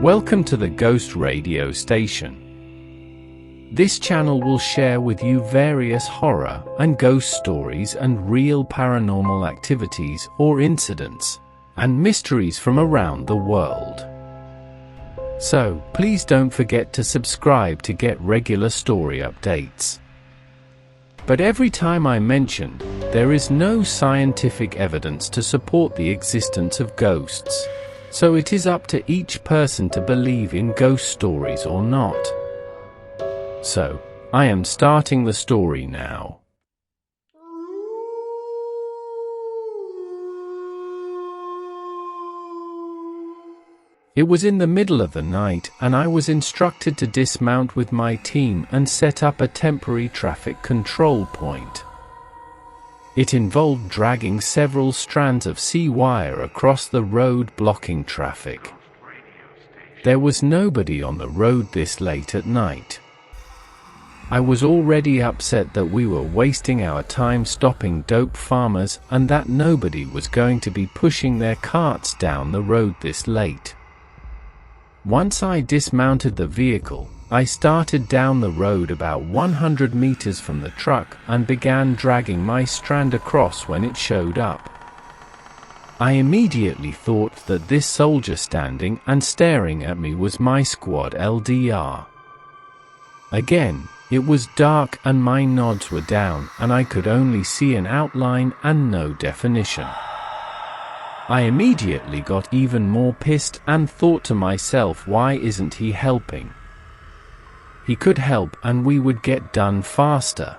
Welcome to the Ghost Radio Station. This channel will share with you various horror and ghost stories and real paranormal activities or incidents and mysteries from around the world. So, please don't forget to subscribe to get regular story updates. But every time I mentioned, there is no scientific evidence to support the existence of ghosts. So it is up to each person to believe in ghost stories or not. So, I am starting the story now. It was in the middle of the night, and I was instructed to dismount with my team and set up a temporary traffic control point. It involved dragging several strands of sea wire across the road, blocking traffic. There was nobody on the road this late at night. I was already upset that we were wasting our time stopping dope farmers and that nobody was going to be pushing their carts down the road this late. Once I dismounted the vehicle, I started down the road about 100 meters from the truck and began dragging my strand across when it showed up. I immediately thought that this soldier standing and staring at me was my squad LDR. Again, it was dark and my nods were down and I could only see an outline and no definition. I immediately got even more pissed and thought to myself, why isn't he helping? He could help and we would get done faster.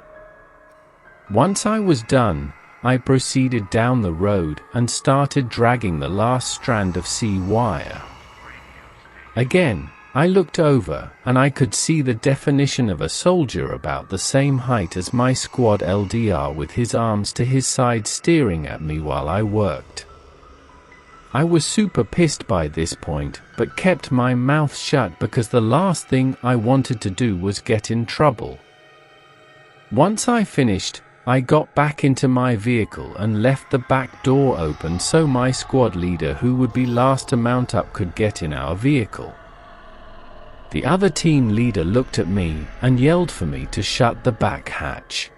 Once I was done, I proceeded down the road and started dragging the last strand of sea wire. Again, I looked over and I could see the definition of a soldier about the same height as my squad LDR with his arms to his side staring at me while I worked. I was super pissed by this point, but kept my mouth shut because the last thing I wanted to do was get in trouble. Once I finished, I got back into my vehicle and left the back door open so my squad leader, who would be last to mount up, could get in our vehicle. The other team leader looked at me and yelled for me to shut the back hatch.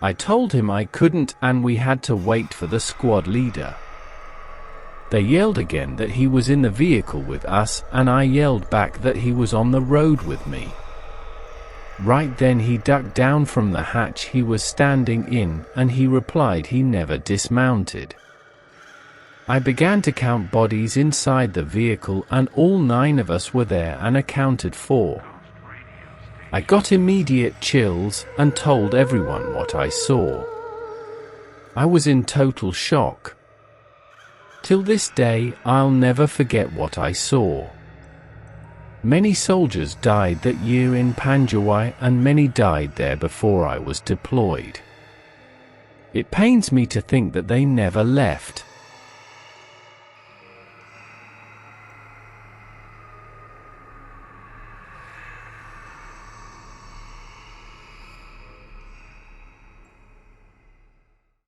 I told him I couldn't and we had to wait for the squad leader. They yelled again that he was in the vehicle with us, and I yelled back that he was on the road with me. Right then he ducked down from the hatch he was standing in, and he replied he never dismounted. I began to count bodies inside the vehicle, and all 9 of us were there and accounted for. I got immediate chills and told everyone what I saw. I was in total shock. Till this day, I'll never forget what I saw. Many soldiers died that year in Panjawai, and many died there before I was deployed. It pains me to think that they never left.